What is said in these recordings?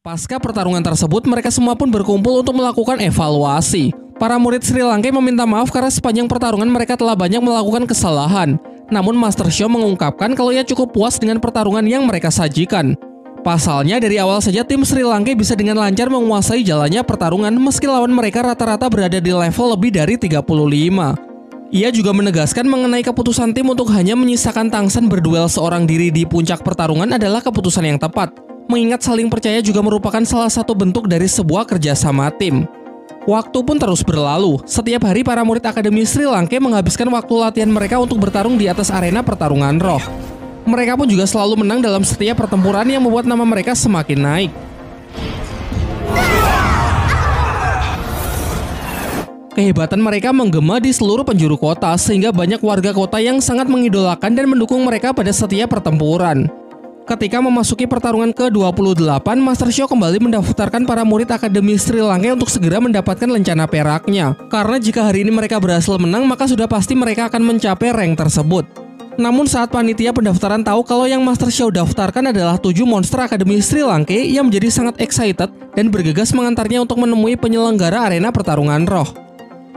Pasca pertarungan tersebut, mereka semua pun berkumpul untuk melakukan evaluasi. Para murid Sri Lanka meminta maaf karena sepanjang pertarungan mereka telah banyak melakukan kesalahan. Namun Master Shio mengungkapkan kalau ia cukup puas dengan pertarungan yang mereka sajikan. Pasalnya dari awal saja tim Sri Lanka bisa dengan lancar menguasai jalannya pertarungan meski lawan mereka rata-rata berada di level lebih dari 35. Ia juga menegaskan mengenai keputusan tim untuk hanya menyisakan Tangsen berduel seorang diri di puncak pertarungan adalah keputusan yang tepat. Mengingat saling percaya juga merupakan salah satu bentuk dari sebuah kerjasama tim. Waktu pun terus berlalu. Setiap hari para murid Akademi Sri Lanka menghabiskan waktu latihan mereka untuk bertarung di atas arena pertarungan roh. Mereka pun juga selalu menang dalam setiap pertempuran yang membuat nama mereka semakin naik. Kehebatan mereka menggema di seluruh penjuru kota sehingga banyak warga kota yang sangat mengidolakan dan mendukung mereka pada setiap pertempuran. Ketika memasuki pertarungan ke-28, Master Shio kembali mendaftarkan para murid Akademi Sri Lanka untuk segera mendapatkan lencana peraknya. Karena jika hari ini mereka berhasil menang, maka sudah pasti mereka akan mencapai rank tersebut. Namun saat panitia pendaftaran tahu kalau yang Master Shio daftarkan adalah 7 monster Akademi Sri Lanka, ia menjadi sangat excited dan bergegas mengantarnya untuk menemui penyelenggara arena pertarungan roh.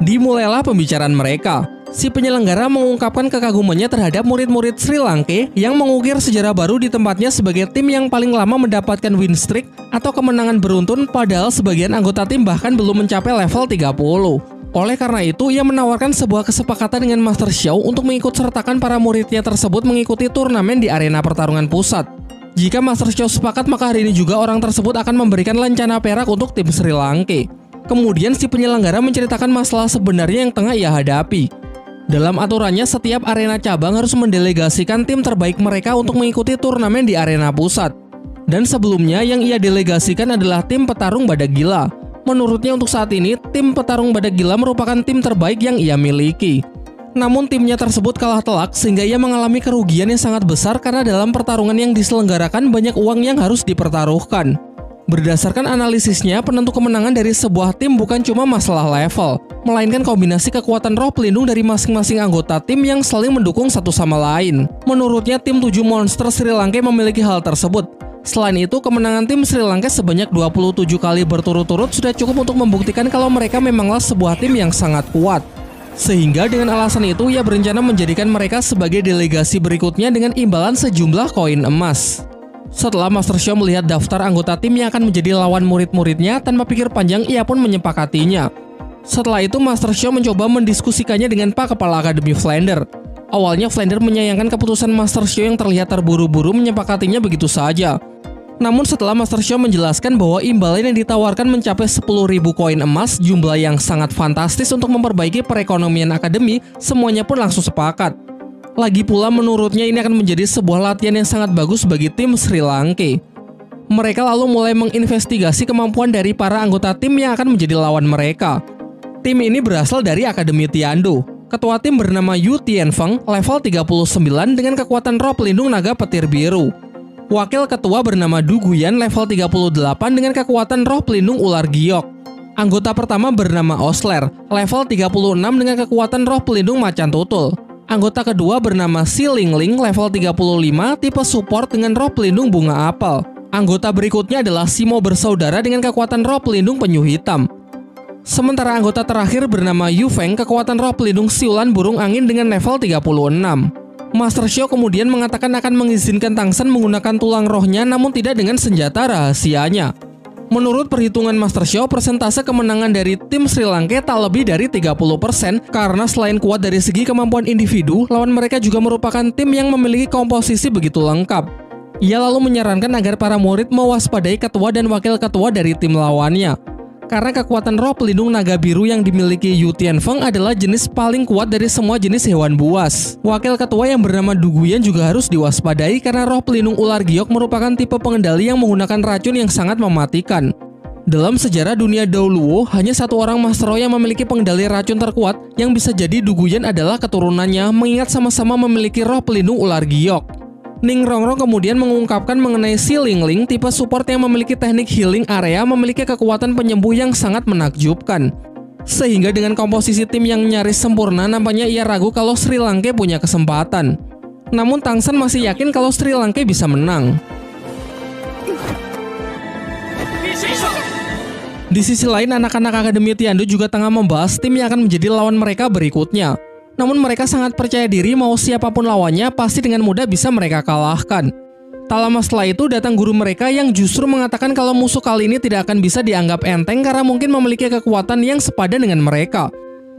Dimulailah pembicaraan mereka. Si penyelenggara mengungkapkan kekagumannya terhadap murid-murid Sri Lanka yang mengukir sejarah baru di tempatnya sebagai tim yang paling lama mendapatkan win streak atau kemenangan beruntun, padahal sebagian anggota tim bahkan belum mencapai level 30. Oleh karena itu, ia menawarkan sebuah kesepakatan dengan Master Shio untuk mengikut sertakan para muridnya tersebut mengikuti turnamen di arena pertarungan pusat. Jika Master Shio sepakat, maka hari ini juga orang tersebut akan memberikan lencana perak untuk tim Sri Lanka. Kemudian si penyelenggara menceritakan masalah sebenarnya yang tengah ia hadapi. Dalam aturannya, setiap arena cabang harus mendelegasikan tim terbaik mereka untuk mengikuti turnamen di arena pusat. Dan sebelumnya yang ia delegasikan adalah tim petarung badak gila. Menurutnya untuk saat ini, tim petarung badak gila merupakan tim terbaik yang ia miliki. Namun timnya tersebut kalah telak sehingga ia mengalami kerugian yang sangat besar karena dalam pertarungan yang diselenggarakan banyak uang yang harus dipertaruhkan. Berdasarkan analisisnya, penentu kemenangan dari sebuah tim bukan cuma masalah level, melainkan kombinasi kekuatan roh pelindung dari masing-masing anggota tim yang saling mendukung satu sama lain. Menurutnya, tim 7 monster Sri Lanka memiliki hal tersebut. Selain itu, kemenangan tim Sri Lanka sebanyak 27 kali berturut-turut sudah cukup untuk membuktikan kalau mereka memanglah sebuah tim yang sangat kuat. Sehingga dengan alasan itu, ia berencana menjadikan mereka sebagai delegasi berikutnya dengan imbalan sejumlah koin emas. Setelah Master Shio melihat daftar anggota tim yang akan menjadi lawan murid-muridnya, tanpa pikir panjang ia pun menyepakatinya. Setelah itu Master Shio mencoba mendiskusikannya dengan Pak Kepala Akademi Flander. Awalnya Flander menyayangkan keputusan Master Shio yang terlihat terburu-buru menyepakatinya begitu saja. Namun setelah Master Shio menjelaskan bahwa imbalan yang ditawarkan mencapai 10.000 koin emas, jumlah yang sangat fantastis untuk memperbaiki perekonomian akademi, semuanya pun langsung sepakat. Lagi pula menurutnya ini akan menjadi sebuah latihan yang sangat bagus bagi tim Sri Lanka. Mereka lalu mulai menginvestigasi kemampuan dari para anggota tim yang akan menjadi lawan mereka. Tim ini berasal dari Akademi Tiandu. Ketua tim bernama Yu Tianfeng, level 39 dengan kekuatan roh pelindung naga petir biru. Wakil ketua bernama Du Guyan, level 38 dengan kekuatan roh pelindung ular giok. Anggota pertama bernama Osler, level 36 dengan kekuatan roh pelindung macan tutul. Anggota kedua bernama Si Lingling, level 35, tipe support dengan roh pelindung bunga apel. Anggota berikutnya adalah Simo bersaudara dengan kekuatan roh pelindung penyu hitam. Sementara anggota terakhir bernama Yu Feng, kekuatan roh pelindung siulan burung angin dengan level 36. Master Shio kemudian mengatakan akan mengizinkan Tangsen menggunakan tulang rohnya namun tidak dengan senjata rahasianya. Menurut perhitungan Master Shio, persentase kemenangan dari tim Sri Lanka tak lebih dari 30% karena selain kuat dari segi kemampuan individu, lawan mereka juga merupakan tim yang memiliki komposisi begitu lengkap. Ia lalu menyarankan agar para murid mewaspadai ketua dan wakil ketua dari tim lawannya. Karena kekuatan roh pelindung naga biru yang dimiliki Yu Tianfeng adalah jenis paling kuat dari semua jenis hewan buas. Wakil ketua yang bernama Du Guyan juga harus diwaspadai karena roh pelindung ular giok merupakan tipe pengendali yang menggunakan racun yang sangat mematikan. Dalam sejarah dunia dahulu, hanya satu orang Master Roh yang memiliki pengendali racun terkuat yang bisa jadi Du Guyan adalah keturunannya, mengingat sama-sama memiliki roh pelindung ular giok. Ning Rongrong kemudian mengungkapkan mengenai Si Lingling, tipe support yang memiliki teknik healing area, memiliki kekuatan penyembuh yang sangat menakjubkan. Sehingga dengan komposisi tim yang nyaris sempurna, nampaknya ia ragu kalau Sri Lanka punya kesempatan. Namun Tangsen masih yakin kalau Sri Lanka bisa menang. Di sisi lain, anak-anak Akademi Tiandou juga tengah membahas tim yang akan menjadi lawan mereka berikutnya. Namun mereka sangat percaya diri mau siapapun lawannya pasti dengan mudah bisa mereka kalahkan. Tak lama setelah itu datang guru mereka yang justru mengatakan kalau musuh kali ini tidak akan bisa dianggap enteng karena mungkin memiliki kekuatan yang sepadan dengan mereka.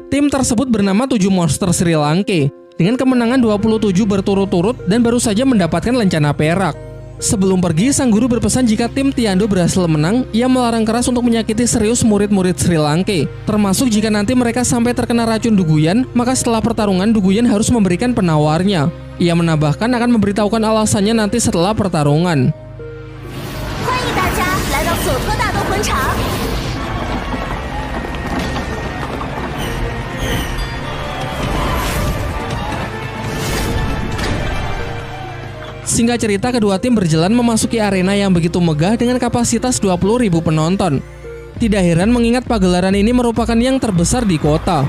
Tim tersebut bernama 7 Monster Sri Lanka dengan kemenangan 27 berturut-turut dan baru saja mendapatkan lencana perak. Sebelum pergi, sang guru berpesan jika tim Tiandou berhasil menang, ia melarang keras untuk menyakiti serius murid-murid Sri Lanka. Termasuk jika nanti mereka sampai terkena racun Duguyan, maka setelah pertarungan Duguyan harus memberikan penawarnya. Ia menambahkan akan memberitahukan alasannya nanti setelah pertarungan. Singkat cerita, kedua tim berjalan memasuki arena yang begitu megah dengan kapasitas 20.000 penonton. Tidak heran mengingat pagelaran ini merupakan yang terbesar di kota.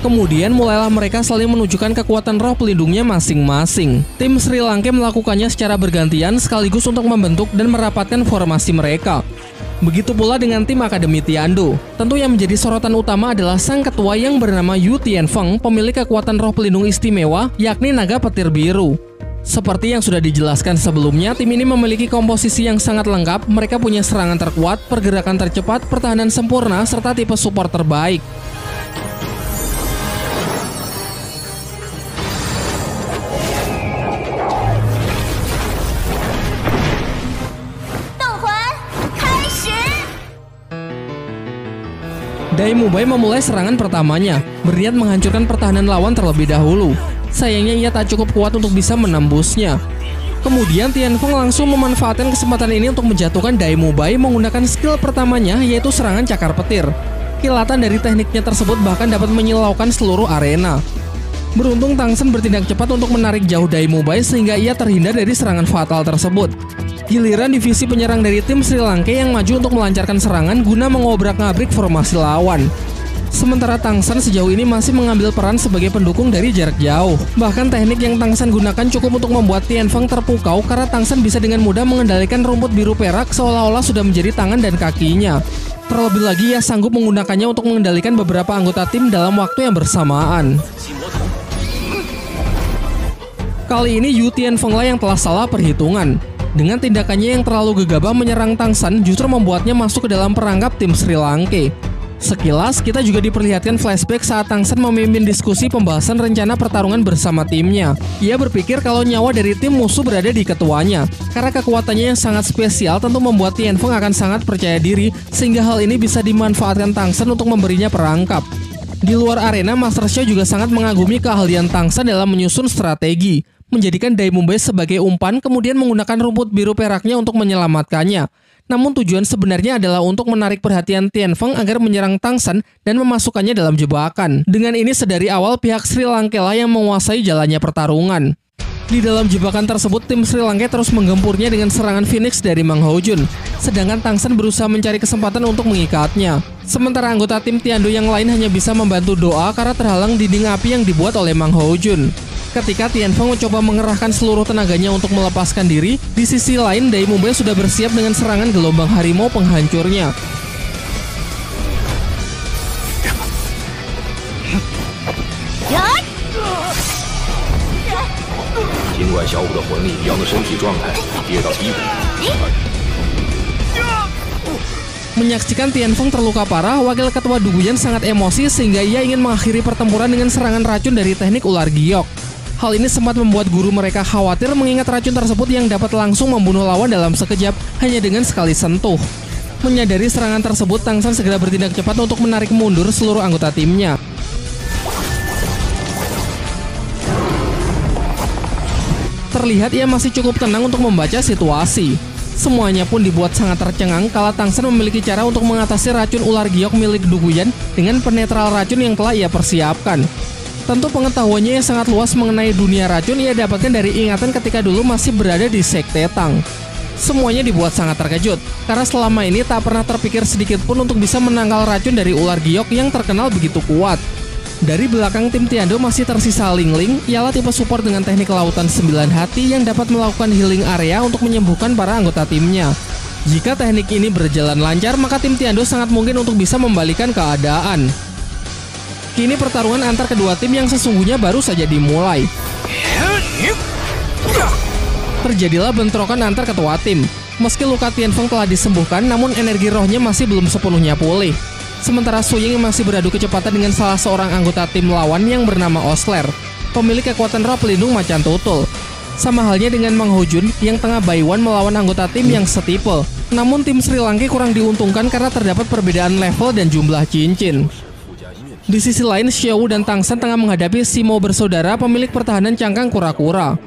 Kemudian mulailah mereka saling menunjukkan kekuatan roh pelindungnya masing-masing. Tim Sri Lanka melakukannya secara bergantian sekaligus untuk membentuk dan merapatkan formasi mereka. Begitu pula dengan tim Akademi Tiandou. Tentu yang menjadi sorotan utama adalah sang ketua yang bernama Yu Tianfeng, pemilik kekuatan roh pelindung istimewa, yakni naga petir biru. Seperti yang sudah dijelaskan sebelumnya, tim ini memiliki komposisi yang sangat lengkap. Mereka punya serangan terkuat, pergerakan tercepat, pertahanan sempurna, serta tipe support terbaik. Dai Mubai memulai serangan pertamanya, berniat menghancurkan pertahanan lawan terlebih dahulu. Sayangnya ia tak cukup kuat untuk bisa menembusnya. Kemudian Tianfeng langsung memanfaatkan kesempatan ini untuk menjatuhkan Dai Mubai menggunakan skill pertamanya, yaitu serangan cakar petir. Kilatan dari tekniknya tersebut bahkan dapat menyilaukan seluruh arena. Beruntung Tang Sen bertindak cepat untuk menarik jauh Dai Mubai sehingga ia terhindar dari serangan fatal tersebut. Giliran divisi penyerang dari tim Sri Lanka yang maju untuk melancarkan serangan guna mengobrak-ngabrik formasi lawan. Sementara Tang Sen sejauh ini masih mengambil peran sebagai pendukung dari jarak jauh. Bahkan teknik yang Tang Sen gunakan cukup untuk membuat Tianfeng terpukau karena Tang Sen bisa dengan mudah mengendalikan rumput biru perak seolah-olah sudah menjadi tangan dan kakinya. Terlebih lagi ia sanggup menggunakannya untuk mengendalikan beberapa anggota tim dalam waktu yang bersamaan. Kali ini Yu Tianfeng lah yang telah salah perhitungan. Dengan tindakannya yang terlalu gegabah menyerang Tang Sen justru membuatnya masuk ke dalam perangkap tim Sri Lanka. Sekilas, kita juga diperlihatkan flashback saat Tang Sen memimpin diskusi pembahasan rencana pertarungan bersama timnya. Ia berpikir kalau nyawa dari tim musuh berada di ketuanya. Karena kekuatannya yang sangat spesial tentu membuat Tianfeng akan sangat percaya diri, sehingga hal ini bisa dimanfaatkan Tang Sen untuk memberinya perangkap. Di luar arena, Master Xiao juga sangat mengagumi keahlian Tang Sen dalam menyusun strategi. Menjadikan Dai Mubai sebagai umpan, kemudian menggunakan rumput biru peraknya untuk menyelamatkannya. Namun tujuan sebenarnya adalah untuk menarik perhatian Tianfeng agar menyerang Tang Sen dan memasukkannya dalam jebakan. Dengan ini sedari awal pihak Sri Lanka lah yang menguasai jalannya pertarungan. Di dalam jebakan tersebut, tim Sri Lanka terus menggempurnya dengan serangan Phoenix dari Mang Houjun. Sedangkan Tang Sen berusaha mencari kesempatan untuk mengikatnya. Sementara anggota tim Tiandou yang lain hanya bisa membantu doa karena terhalang dinding api yang dibuat oleh Mang Houjun. Ketika Tianfeng mencoba mengerahkan seluruh tenaganya untuk melepaskan diri, di sisi lain Dai Mubai sudah bersiap dengan serangan gelombang harimau penghancurnya. Menyaksikan Tianfeng terluka parah, wakil ketua Duguyan sangat emosi sehingga ia ingin mengakhiri pertempuran dengan serangan racun dari teknik ular giok. Hal ini sempat membuat guru mereka khawatir mengingat racun tersebut yang dapat langsung membunuh lawan dalam sekejap hanya dengan sekali sentuh. Menyadari serangan tersebut, Tang Sen segera bertindak cepat untuk menarik mundur seluruh anggota timnya. Terlihat ia masih cukup tenang untuk membaca situasi. Semuanya pun dibuat sangat tercengang kala Tang Sen memiliki cara untuk mengatasi racun ular giok milik Duguyan dengan penetral racun yang telah ia persiapkan. Tentu pengetahuannya yang sangat luas mengenai dunia racun ia dapatkan dari ingatan ketika dulu masih berada di Sekte Tang. Semuanya dibuat sangat terkejut, karena selama ini tak pernah terpikir sedikit pun untuk bisa menangkal racun dari ular giok yang terkenal begitu kuat. Dari belakang tim Tiando masih tersisa Ling Ling, ialah tipe support dengan teknik lautan 9 hati yang dapat melakukan healing area untuk menyembuhkan para anggota timnya. Jika teknik ini berjalan lancar, maka tim Tiando sangat mungkin untuk bisa membalikan keadaan. Kini pertarungan antar kedua tim yang sesungguhnya baru saja dimulai. Terjadilah bentrokan antar ketua tim. Meski luka Tianfeng telah disembuhkan, namun energi rohnya masih belum sepenuhnya pulih. Sementara Su Ying masih beradu kecepatan dengan salah seorang anggota tim lawan yang bernama Osler, pemilik kekuatan roh pelindung macan tutul. Sama halnya dengan Mang Hojun yang tengah Baiwan melawan anggota tim yang setipe. Namun tim Sri Lanka kurang diuntungkan karena terdapat perbedaan level dan jumlah cincin. Di sisi lain, Xiaowu dan Tang San tengah menghadapi Simo bersaudara pemilik pertahanan cangkang kura-kura.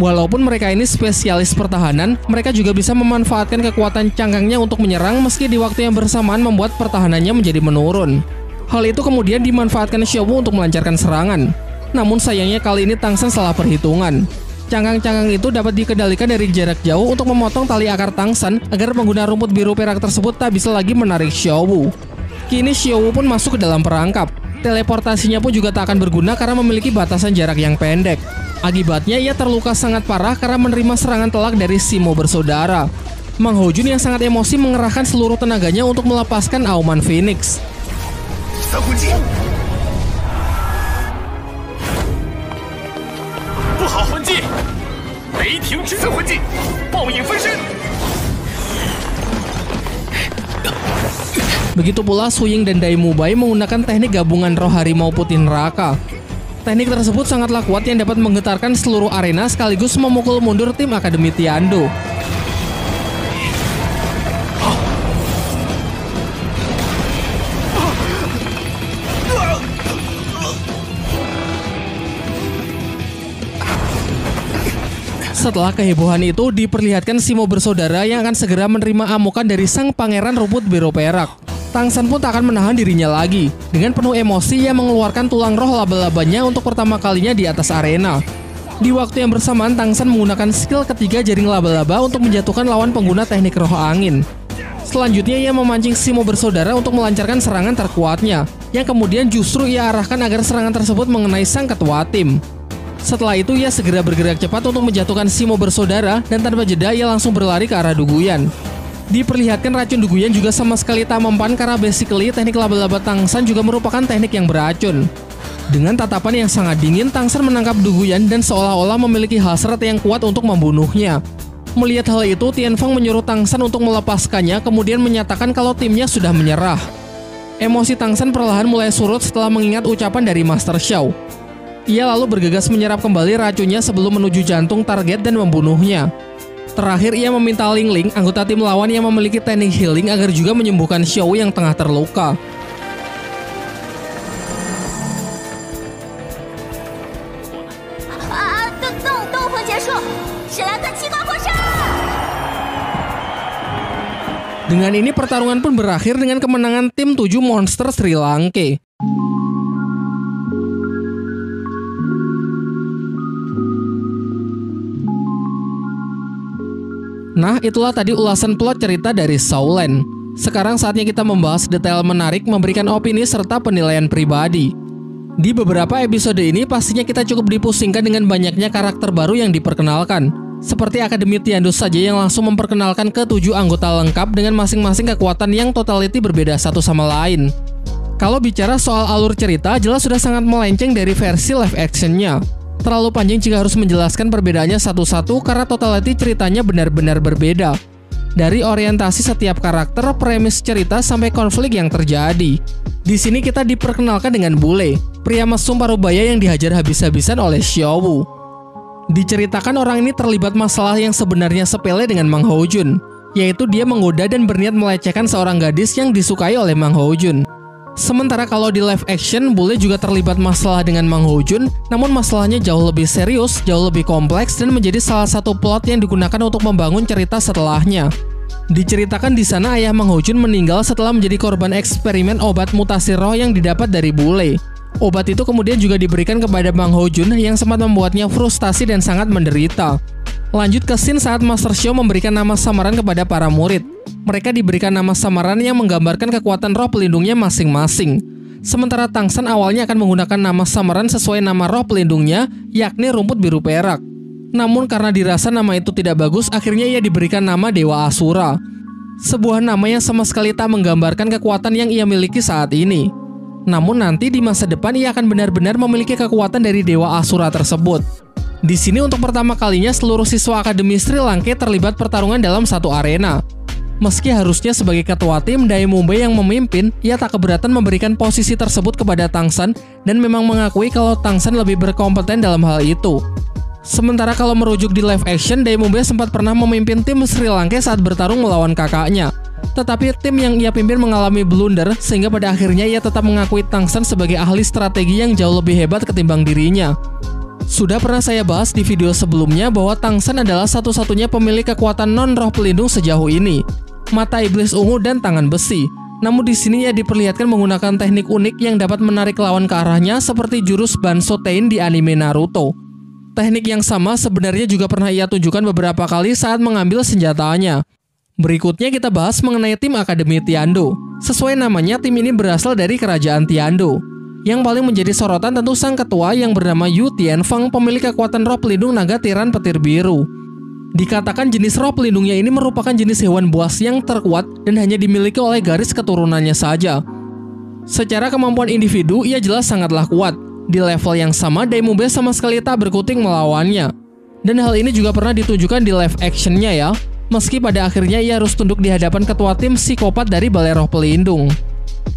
Walaupun mereka ini spesialis pertahanan, mereka juga bisa memanfaatkan kekuatan cangkangnya untuk menyerang meski di waktu yang bersamaan membuat pertahanannya menjadi menurun. Hal itu kemudian dimanfaatkan Xiaowu untuk melancarkan serangan. Namun sayangnya kali ini Tang San salah perhitungan. Cangkang-cangkang itu dapat dikendalikan dari jarak jauh untuk memotong tali akar Tang San agar pengguna rumput biru perak tersebut tak bisa lagi menarik Xiaowu. Kini Xiaowu pun masuk ke dalam perangkap. Teleportasinya pun juga tak akan berguna karena memiliki batasan jarak yang pendek. Akibatnya ia terluka sangat parah karena menerima serangan telak dari Simo bersaudara. Mang Hojun yang sangat emosi mengerahkan seluruh tenaganya untuk melepaskan auman Phoenix. Begitu pula Su Ying dan Dai Mubai menggunakan teknik gabungan roh harimau putih neraka. Teknik tersebut sangatlah kuat yang dapat menggetarkan seluruh arena sekaligus memukul mundur tim Akademi Tiando. Setelah kehebohan itu, diperlihatkan Simo bersaudara yang akan segera menerima amukan dari sang pangeran rumput biru perak. Tang San pun tak akan menahan dirinya lagi. Dengan penuh emosi, ia mengeluarkan tulang roh laba-labanya untuk pertama kalinya di atas arena. Di waktu yang bersamaan, Tang San menggunakan skill ketiga jaring laba-laba untuk menjatuhkan lawan pengguna teknik roh angin. Selanjutnya, ia memancing Simo bersaudara untuk melancarkan serangan terkuatnya, yang kemudian justru ia arahkan agar serangan tersebut mengenai sang ketua tim. Setelah itu, ia segera bergerak cepat untuk menjatuhkan Simo bersaudara, dan tanpa jeda ia langsung berlari ke arah Duguyan. Diperlihatkan racun Duguyan juga sama sekali tak mempan karena basically teknik laba-laba Tang San juga merupakan teknik yang beracun. Dengan tatapan yang sangat dingin, Tang San menangkap Duguyan dan seolah-olah memiliki hasrat yang kuat untuk membunuhnya. Melihat hal itu, Tianfeng menyuruh Tang San untuk melepaskannya, kemudian menyatakan kalau timnya sudah menyerah. Emosi Tang San perlahan mulai surut setelah mengingat ucapan dari Master Xiao. Ia lalu bergegas menyerap kembali racunnya sebelum menuju jantung target dan membunuhnya. Terakhir, ia meminta Ling Ling, anggota tim lawan yang memiliki teknik healing, agar juga menyembuhkan Xiaowu yang tengah terluka. Dengan ini pertarungan pun berakhir dengan kemenangan tim 7 monster Sri Lanka. Nah, itulah tadi ulasan plot cerita dari Shaolan. Sekarang saatnya kita membahas detail menarik, memberikan opini serta penilaian pribadi. Di beberapa episode ini pastinya kita cukup dipusingkan dengan banyaknya karakter baru yang diperkenalkan. Seperti Akademi Tiando saja yang langsung memperkenalkan ke-7 anggota lengkap dengan masing-masing kekuatan yang totality berbeda satu sama lain. Kalau bicara soal alur cerita, jelas sudah sangat melenceng dari versi live actionnya. Terlalu panjang jika harus menjelaskan perbedaannya satu-satu karena totality ceritanya benar-benar berbeda. Dari orientasi setiap karakter, premis cerita, sampai konflik yang terjadi. Di sini kita diperkenalkan dengan Bule, pria mesum parubaya yang dihajar habis-habisan oleh Xiaowu. Diceritakan orang ini terlibat masalah yang sebenarnya sepele dengan Mang Hojun, yaitu dia menggoda dan berniat melecehkan seorang gadis yang disukai oleh Mang Hojun. Sementara kalau di live action, Bule juga terlibat masalah dengan Mang Hojun, namun masalahnya jauh lebih serius, jauh lebih kompleks, dan menjadi salah satu plot yang digunakan untuk membangun cerita setelahnya. Diceritakan di sana ayah Mang Hojun meninggal setelah menjadi korban eksperimen obat mutasi roh yang didapat dari Bule. Obat itu kemudian juga diberikan kepada Mang Hojun yang sempat membuatnya frustasi dan sangat menderita. Lanjut ke scene saat Master Xiao memberikan nama samaran kepada para murid. Mereka diberikan nama samaran yang menggambarkan kekuatan roh pelindungnya masing-masing. Sementara Tangsan awalnya akan menggunakan nama samaran sesuai nama roh pelindungnya, yakni rumput biru perak. Namun karena dirasa nama itu tidak bagus, akhirnya ia diberikan nama Dewa Asura. Sebuah nama yang sama sekali tak menggambarkan kekuatan yang ia miliki saat ini. Namun nanti di masa depan ia akan benar-benar memiliki kekuatan dari Dewa Asura tersebut. Di sini untuk pertama kalinya seluruh siswa Akademi Sri Lanka terlibat pertarungan dalam satu arena. Meski harusnya sebagai ketua tim, Dai Mumbai yang memimpin, ia tak keberatan memberikan posisi tersebut kepada Tangsan dan memang mengakui kalau Tangsan lebih berkompeten dalam hal itu. Sementara kalau merujuk di live action, Dai Mumbai sempat pernah memimpin tim Sri Lanka saat bertarung melawan kakaknya. Tetapi tim yang ia pimpin mengalami blunder sehingga pada akhirnya ia tetap mengakui Tangsan sebagai ahli strategi yang jauh lebih hebat ketimbang dirinya. Sudah pernah saya bahas di video sebelumnya bahwa Tangsan adalah satu-satunya pemilik kekuatan non-roh pelindung sejauh ini. Mata iblis ungu dan tangan besi. Namun di sini ia diperlihatkan menggunakan teknik unik yang dapat menarik lawan ke arahnya seperti jurus Banso Tein di anime Naruto. Teknik yang sama sebenarnya juga pernah ia tunjukkan beberapa kali saat mengambil senjatanya. Berikutnya kita bahas mengenai tim Akademi Tiando. Sesuai namanya, tim ini berasal dari kerajaan Tiando. Yang paling menjadi sorotan tentu sang ketua yang bernama Yu Tianfeng, pemilik kekuatan roh pelindung naga tiran petir biru. Dikatakan jenis roh pelindungnya ini merupakan jenis hewan buas yang terkuat dan hanya dimiliki oleh garis keturunannya saja. Secara kemampuan individu, ia jelas sangatlah kuat. Di level yang sama, Dai Mumbai sama sekali tak berkutik melawannya. Dan hal ini juga pernah ditunjukkan di live actionnya ya, meski pada akhirnya ia harus tunduk di hadapan ketua tim psikopat dari Balai Roh Pelindung.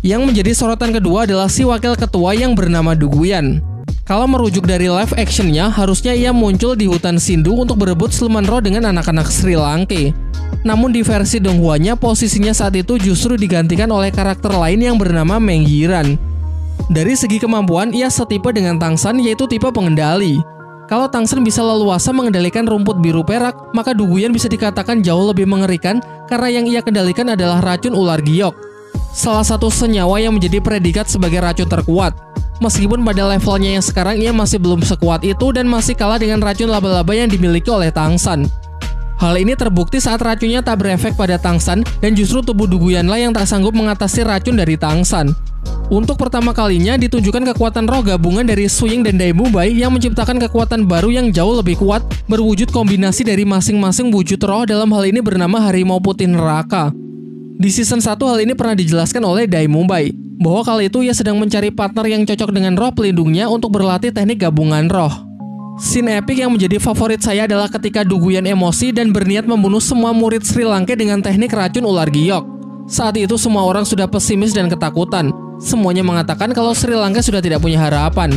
Yang menjadi sorotan kedua adalah si wakil ketua yang bernama Duguyan. Kalau merujuk dari live actionnya, harusnya ia muncul di hutan Sindu untuk berebut siluman roh dengan anak-anak Sri Lanka. Namun di versi Donghuanya, posisinya saat itu justru digantikan oleh karakter lain yang bernama Menghiran. Dari segi kemampuan, ia setipe dengan Tangsan, yaitu tipe pengendali. Kalau Tangsan bisa leluasa mengendalikan rumput biru perak, maka Duguyan bisa dikatakan jauh lebih mengerikan karena yang ia kendalikan adalah racun ular giok. Salah satu senyawa yang menjadi predikat sebagai racun terkuat. Meskipun pada levelnya yang sekarang ia masih belum sekuat itu dan masih kalah dengan racun laba-laba yang dimiliki oleh Tangsan. Hal ini terbukti saat racunnya tak berefek pada Tangsan dan justru tubuh Duguyanlah yang tak sanggup mengatasi racun dari Tangsan. Untuk pertama kalinya ditunjukkan kekuatan roh gabungan dari Su Ying dan Dai Mumbai yang menciptakan kekuatan baru yang jauh lebih kuat berwujud kombinasi dari masing-masing wujud roh, dalam hal ini bernama Harimau Putih Neraka. Di season 1 hal ini pernah dijelaskan oleh Dai Mumbai, bahwa kali itu ia sedang mencari partner yang cocok dengan roh pelindungnya untuk berlatih teknik gabungan roh. Scene epic yang menjadi favorit saya adalah ketika Duguyan emosi dan berniat membunuh semua murid Sri Lanka dengan teknik racun ular giok. Saat itu semua orang sudah pesimis dan ketakutan. Semuanya mengatakan kalau Sri Lanka sudah tidak punya harapan.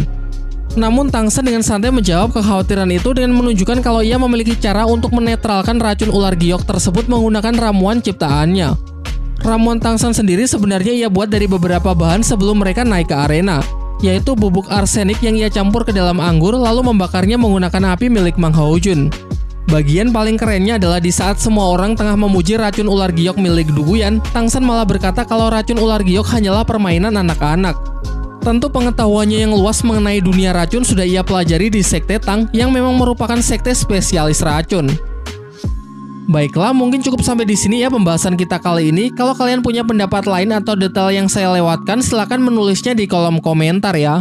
Namun Tangsan dengan santai menjawab kekhawatiran itu dengan menunjukkan kalau ia memiliki cara untuk menetralkan racun ular giok tersebut menggunakan ramuan ciptaannya. Ramuan Tangsan sendiri sebenarnya ia buat dari beberapa bahan sebelum mereka naik ke arena, yaitu bubuk arsenik yang ia campur ke dalam anggur lalu membakarnya menggunakan api milik Mang Haojun. Bagian paling kerennya adalah di saat semua orang tengah memuji racun ular giok milik Duguyan, Tangsan malah berkata kalau racun ular giok hanyalah permainan anak-anak. Tentu pengetahuannya yang luas mengenai dunia racun sudah ia pelajari di Sekte Tang yang memang merupakan sekte spesialis racun. Baiklah, mungkin cukup sampai di sini ya pembahasan kita kali ini. Kalau kalian punya pendapat lain atau detail yang saya lewatkan, silahkan menulisnya di kolom komentar ya.